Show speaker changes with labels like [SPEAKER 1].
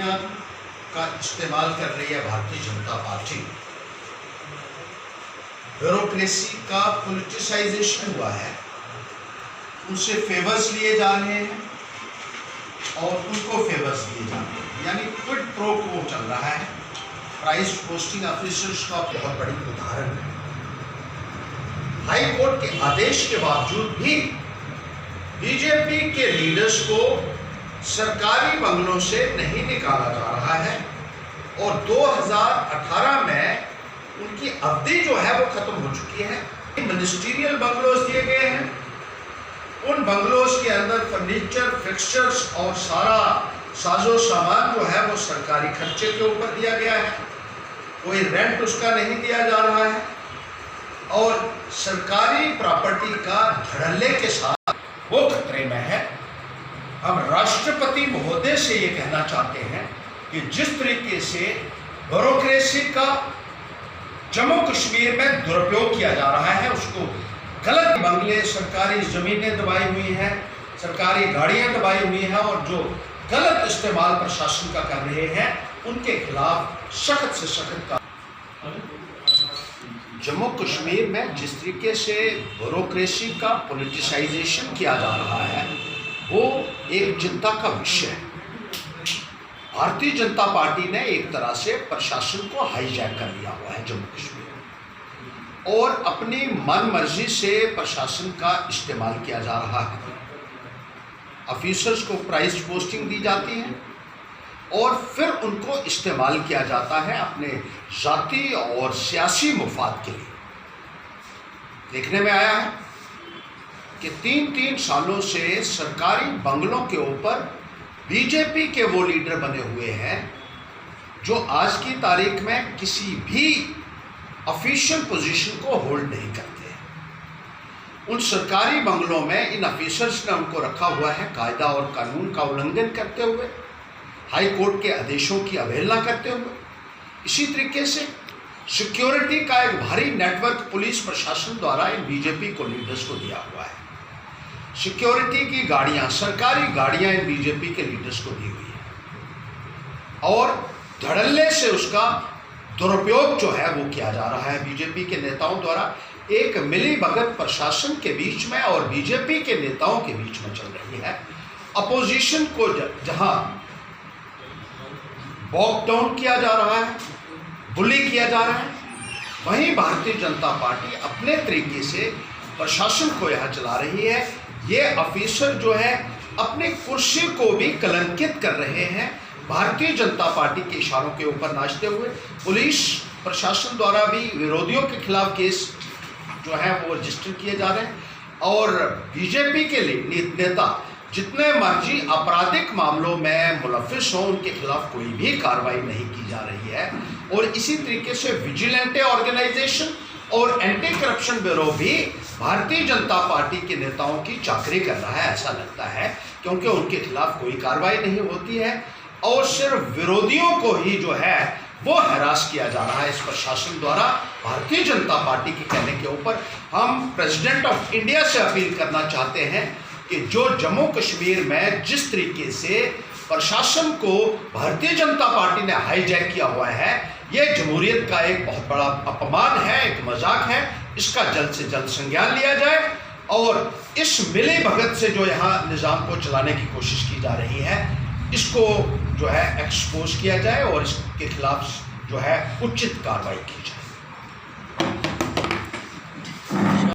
[SPEAKER 1] शक्तियां का इस्तेमाल कर रही है भारतीय जनता पार्टी। ब्यूरोक्रेसी का पॉलिटिसाइजेशन हुआ है, उनसे फेवर्स लिए जा रहे हैं और उनको फेवर्स दिए जा रहे हैं, यानी क्विड प्रो क्वो चल रहा है। प्राइस पोस्टिंग ऑफिसर्स का बहुत बड़ी उदाहरण है। हाई कोर्ट के आदेश के बावजूद भी बीजेपी के लीडर्स को सरकारी बंगलों से नहीं निकाला जा रहा है और 2018 में उनकी अवधि जो है वो खत्म हो चुकी है। मिनिस्ट्रियल बंगलोज दिए गए हैं, उन बंगलोज के अंदर फर्नीचर, फिक्सचर्स और सारा साजो सामान जो है वो सरकारी खर्चे के ऊपर दिया गया है, कोई रेंट उसका नहीं दिया जा रहा है और सरकारी प्रॉपर्टी का धड़ल्ले के साथ वो खतरे में है। हम राष्ट्रपति महोदय से ये कहना चाहते हैं कि जिस तरीके से ब्यूरोक्रेसी का जम्मू कश्मीर में दुरुपयोग किया जा रहा है, उसको गलत बंगले, सरकारी जमीनें दबाई हुई हैं, सरकारी गाड़ियां दबाई हुई हैं और जो गलत इस्तेमाल प्रशासन का कर रहे हैं उनके खिलाफ सख्त से सख्त का। जम्मू कश्मीर में जिस तरीके से ब्यूरोक्रेसी का पॉलिटिसाइजेशन किया जा रहा है वो एक चिंता का विषय है। भारतीय जनता पार्टी ने एक तरह से प्रशासन को हाईजैक कर लिया हुआ है जम्मू कश्मीर और अपनी मन मर्जी से प्रशासन का इस्तेमाल किया जा रहा है। ऑफिसर्स को प्राइस पोस्टिंग दी जाती है और फिर उनको इस्तेमाल किया जाता है अपने जाती और सियासी मुफाद के लिए। देखने में आया है कि 3-3 सालों से सरकारी बंगलों के ऊपर बीजेपी के वो लीडर बने हुए हैं जो आज की तारीख में किसी भी ऑफिशियल पोजीशन को होल्ड नहीं करते। उन सरकारी बंगलों में इन ऑफिसर्स ने उनको रखा हुआ है कायदा और कानून का उल्लंघन करते हुए, हाई कोर्ट के आदेशों की अवहेलना करते हुए। इसी तरीके से सिक्योरिटी का एक भारी नेटवर्क पुलिस प्रशासन द्वारा इन बीजेपी को लीडर्स को दिया हुआ है। सिक्योरिटी की गाड़ियां, सरकारी गाड़ियां इन बीजेपी के लीडर्स को दी हुई है और धड़ल्ले से उसका दुरुपयोग जो है वो किया जा रहा है बीजेपी के नेताओं द्वारा। एक मिली भगत प्रशासन के बीच में और बीजेपी के नेताओं के बीच में चल रही है। अपोजिशन को जहां वॉक डाउन किया जा रहा है, बुली किया जा रहा है, वहीं भारतीय जनता पार्टी अपने तरीके से प्रशासन को यहाँ चला रही है। ये ऑफिसर जो है अपनी कुर्सी को भी कलंकित कर रहे हैं भारतीय जनता पार्टी के इशारों के ऊपर नाचते हुए। पुलिस प्रशासन द्वारा भी विरोधियों के खिलाफ केस जो है वो रजिस्टर किए जा रहे हैं और बीजेपी के नेता जितने मर्जी आपराधिक मामलों में मुलविस हों उनके खिलाफ कोई भी कार्रवाई नहीं की जा रही है। और इसी तरीके से विजिलेंटे ऑर्गेनाइजेशन और एंटी करप्शन ब्यूरो भी भारतीय जनता पार्टी के नेताओं की चाकरी कर रहा है, ऐसा लगता है, क्योंकि उनके खिलाफ कोई कार्रवाई नहीं होती है और सिर्फ विरोधियों को ही जो है वो हरास किया जा रहा है इस प्रशासन द्वारा भारतीय जनता पार्टी के कहने के ऊपर। हम प्रेसिडेंट ऑफ इंडिया से अपील करना चाहते हैं कि जो जम्मू कश्मीर में जिस तरीके से प्रशासन को भारतीय जनता पार्टी ने हाईजैक किया हुआ है, यह जमहूरियत का एक बहुत बड़ा अपमान है, एक मजाक है। इसका जल्द से जल्द संज्ञान लिया जाए और इस मिली भगत से जो यहाँ निज़ाम को चलाने की कोशिश की जा रही है इसको जो है एक्सपोज किया जाए और इसके खिलाफ जो है उचित कार्रवाई की जाए।